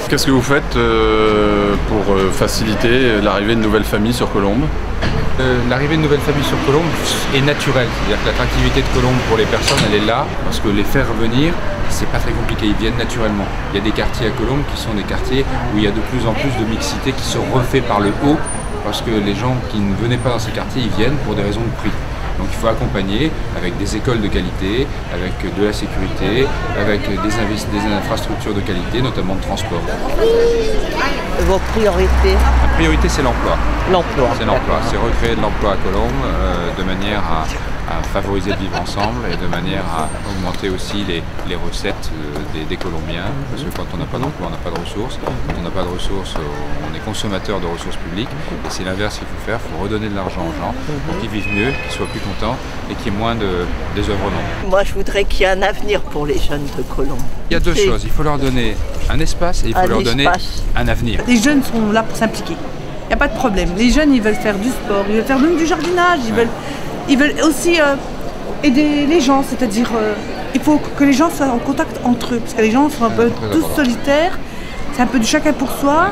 Qu'est-ce que vous faites pour faciliter l'arrivée de nouvelles familles sur Colombes? L'arrivée de nouvelles familles sur Colombes est naturelle, c'est-à-dire que l'attractivité de Colombes pour les personnes, elle est là, parce que les faire venir, c'est pas très compliqué, ils viennent naturellement. Il y a des quartiers à Colombes qui sont des quartiers où il y a de plus en plus de mixité qui se refait par le haut, parce que les gens qui ne venaient pas dans ces quartiers, ils viennent pour des raisons de prix. Donc il faut accompagner avec des écoles de qualité, avec de la sécurité, avec des infrastructures de qualité, notamment de transport. Vos priorités? La priorité, c'est l'emploi. L'emploi. C'est l'emploi, c'est recréer de l'emploi à Colombes de manière à favoriser le vivre ensemble et de manière à augmenter aussi les recettes des Colombiens, parce que quand on n'a pas d'emploi, on n'a pas de ressources. Quand on n'a pas de ressources, on est consommateur de ressources publiques. Et c'est l'inverse qu'il faut faire, il faut redonner de l'argent aux gens pour qu'ils vivent mieux, qu'ils soient plus contents et qu'il y ait moins de désœuvrement. Moi, je voudrais qu'il y ait un avenir pour les jeunes de Colombes. Il y a deux choses, il faut leur donner un espace et il faut leur donner un avenir. Les jeunes sont là pour s'impliquer. Il n'y a pas de problème. Les jeunes, ils veulent faire du sport, ils veulent faire même du jardinage, ils veulent aussi aider les gens, c'est-à-dire il faut que les gens soient en contact entre eux, parce que les gens sont un peu tous solitaires, c'est un peu du chacun pour soi.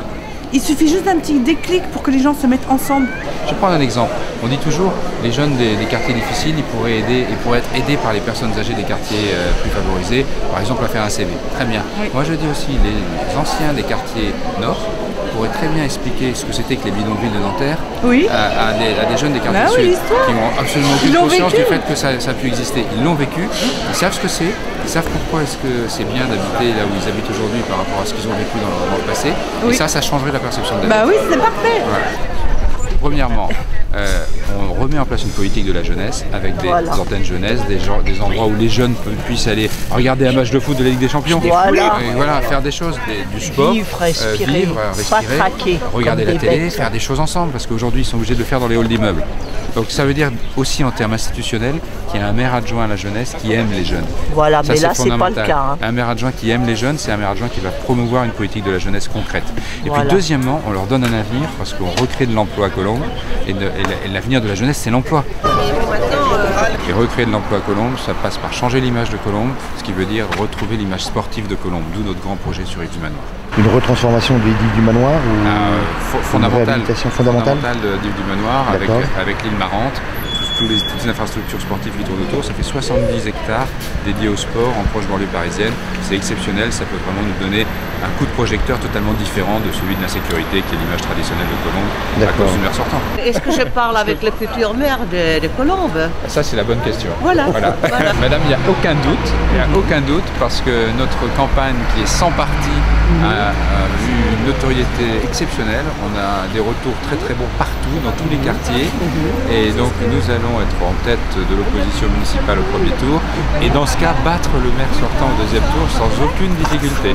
Il suffit juste d'un petit déclic pour que les gens se mettent ensemble. Je vais prendre un exemple. On dit toujours, les jeunes des quartiers difficiles, ils pourraient être aidés par les personnes âgées des quartiers plus favorisés, par exemple à faire un CV. Très bien. Oui. Moi je dis aussi, les anciens des quartiers nord pourraient très bien expliquer ce que c'était que les bidonvilles de Nanterre à des jeunes des quartiers sud qui n'ont absolument aucune conscience du fait que ça a pu exister. Ils l'ont vécu, ils savent ce que c'est, ils savent pourquoi est-ce que c'est bien d'habiter là où ils habitent aujourd'hui par rapport à ce qu'ils ont vécu dans le passé. Et ça changerait la perception de la vie. Bah oui, c'est parfait. Ouais. Premièrement, on remet en place une politique de la jeunesse avec des antennes jeunesse, des endroits où les jeunes puissent aller regarder un match de foot de la Ligue des Champions, voilà, faire des choses, du sport, vivre, respirer, regarder la télé, faire des choses ensemble, parce qu'aujourd'hui ils sont obligés de le faire dans les halls d'immeubles. Donc ça veut dire aussi en termes institutionnels qu'il y a un maire adjoint à la jeunesse qui aime les jeunes. Voilà, ça, mais là c'est pas le cas. Hein. Un maire adjoint qui aime les jeunes, c'est un maire adjoint qui va promouvoir une politique de la jeunesse concrète. Et puis deuxièmement, on leur donne un avenir parce qu'on recrée de l'emploi à Colombes et l'avenir de la jeunesse c'est l'emploi. Et recréer de l'emploi à Colombes, ça passe par changer l'image de Colombes, ce qui veut dire retrouver l'image sportive de Colombes, d'où notre grand projet sur Île du Manoir. Une retransformation de l'île du Manoir ou fondamentale du Manoir avec l'île Marante, toutes les infrastructures sportives qui tournent autour. Ça fait 70 hectares dédiés au sport en proche banlieue parisienne. C'est exceptionnel, ça peut vraiment nous donner un coup de projecteur totalement différent de celui de l'insécurité qui est l'image traditionnelle de Colombes à cause du maire sortant. Est-ce que je parle avec le futur maire de Colombes? Ça c'est la bonne question. Voilà. Madame, il n'y a aucun doute, parce que notre campagne qui est sans parti a vu une notoriété exceptionnelle. On a des retours très très bons partout, dans tous les quartiers, et donc nous allons être en tête de l'opposition municipale au premier tour, et dans ce cas battre le maire sortant au deuxième tour sans aucune difficulté.